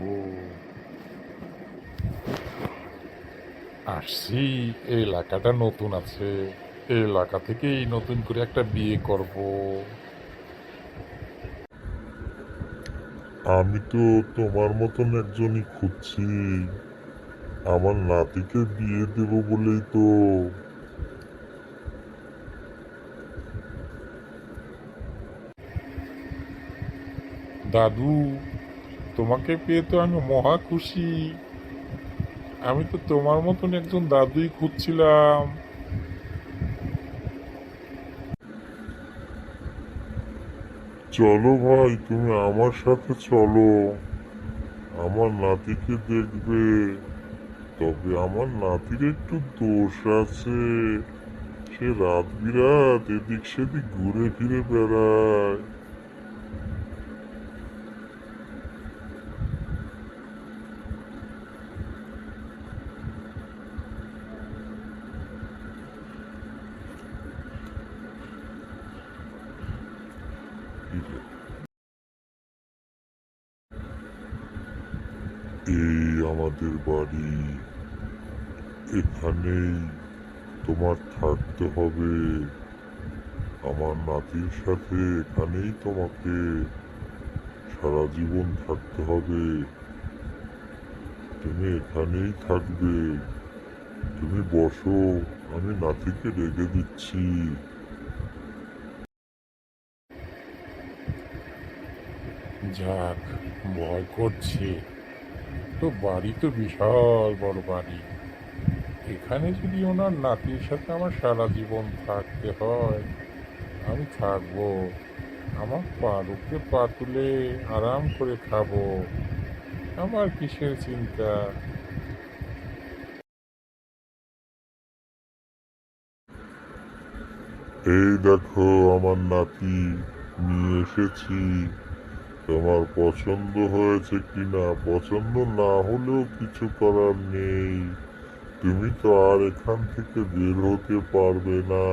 ও আসছি, এই এলাকাটা নতুন আছে, এই এলাকা থেকেই নতুন করে একটা বিয়ে করব। আমি তো তোমার মতন একজনই খুঁজছি। আমার নাতিকে বিয়ে দেব বলেই তো। দাদু, তোমাকে পেয়ে তো আমি মহা খুশি। আমি তো তোমার মতন একজন দাদুই খুঁজছিলাম। চলো ভাই, তুমি আমার সাথে চলো, আমার নাতিকে দেখবে। তবে আমার নাতির একটু দোষ আছে, সে রাত বিরাত এদিক সেদিক ঘুরে ফিরে বেড়ায়। এই আমাদের বাড়ি, এখানেই তোমার থাকতে হবে। আমার নাতির সাথে এখানেই তোমাকে সারা জীবন থাকতে হবে। তুমি এখানেই থাকবে। তুমি বসো, আমি নাতিকে রেখে দিচ্ছি। যাক, ভয় করছে। তো বাড়ি তো বিশাল বড় বাড়ি। এখানে যদি ওনার নাতির সাথে আমার সারা জীবন থাকতে হয়, আমি থাকবো। আমার পালুকে পা তুলে আরাম করে খাবো। আমার কিসের চিন্তা। এই দেখো আমার নাতি, নিয়ে এসেছি। তোমার পছন্দ হয়েছে কিনা, পছন্দ না হলেও কিছু করার নেই। তুমি তো আর এখান থেকে বের হতে পারবে না।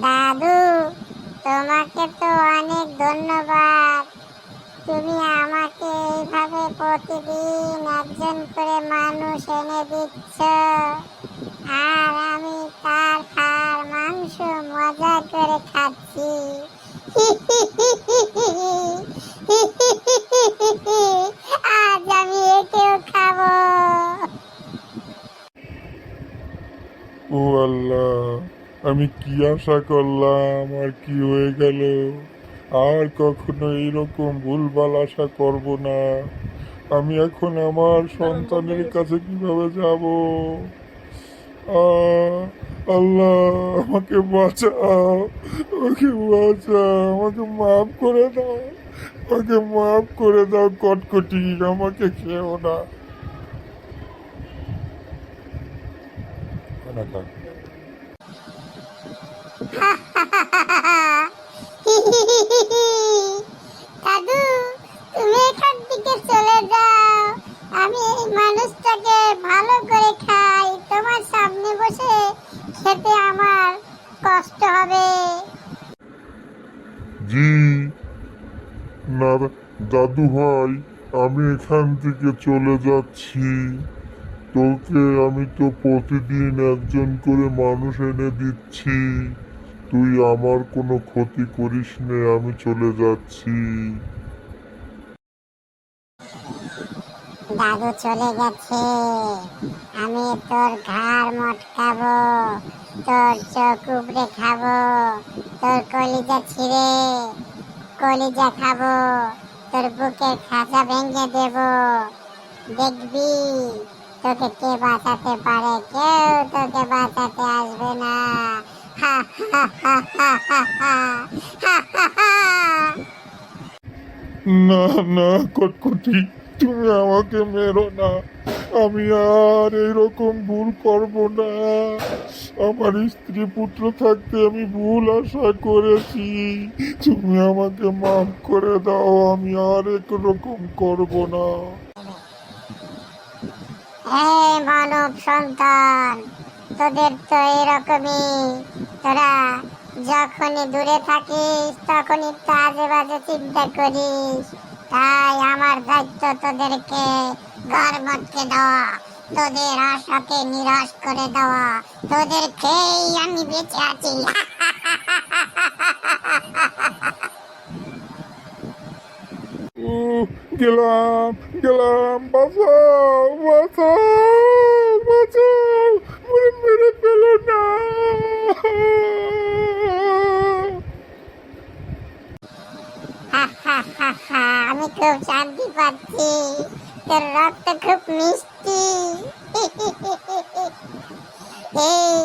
দাদু, তোমাকে তো অনেক ধন্যবাদ। তুমি আমাকে এইভাবে প্রতিদিন একজন করে মানুষ এনে দিচ্ছ, আর আমি তার হাড় মাংস মজা করে খাচ্ছি। আজ আমি একেও খাবো। ও আল্লাহ, আমি কি আশা করলাম আর কি হয়ে গেল। আর কখনো এইরকম ভুলভাল আশা করব না। আমি এখন আমার সন্তানের কাছে কিভাবে যাব? আল্লাহ, আমাকে বাঁচাও, আমাকে বাঁচাও, আমাকে মাফ করে দাও, আমাকে মাফ করে দাও কটকটি, আমাকে খেও না। না থাক। দাদু, তুমি এখান থেকে চলে যাও। আমি এই মানুষটাকে ভালো করে খাই, তোমার সামনে বসে খেতে আমার কষ্ট হবে। জি না, দাদু ভাই, আমি এখান থেকে চলে যাচ্ছি। তোকে আমি তো প্রতিদিন একজন করে মানুষ এনে দিচ্ছি। তুই আমার কোনো ক্ষতি করিস নে, আমি চলে যাচ্ছি। দাদু চলে গেছে, আমি তোর ঘাড় মটকাবো, তোর চোখ উপড়ে খাবো, তোর কলিজা ছিঁড়ে কলিজা খাবো, তোর বুকের খাঁচা ভেঙে দেব। দেখবি তোকে কে বাঁচাতে পারে, কেউ তোকে বাঁচাতে আসবে না। হা হা হা হা হা হা হা হা হা। না, না কটকটি, তুমি আমাকে মেরো না। আমি আর এইরকম ভুল করব না। আমার স্ত্রী পুত্র থাকতে আমি ভুল আশা করেছি। তুমি আমাকে মাফ করে দাও, আমি আর এরকম করব না। হে মানব সন্তান, তোদের তো এরকমই। তোরা যখনই দূরে থাকিস তখনই তো আজে বাজে চিন্তা করিস। তাই আমার দায়িত্ব তোদেরকে ঘর মটকে দেওয়া, তোদের আশাকে নিরাশ করে দেওয়া, তোদের খেয়েই আমি বেঁচে আছি। গেলাম গেলাম, বাঁচাও বাঁচাও বাঁচাও, মরে মেরে ফেলো না। আমি খুব শান্তি পাচ্ছি, তোর রক্ত খুব মিষ্টি। এই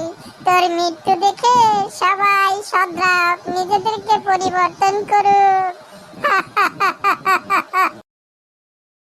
তোর মৃত্যু দেখে সবাই সদ্রাপ নিজেদেরকে পরিবর্তন করুক।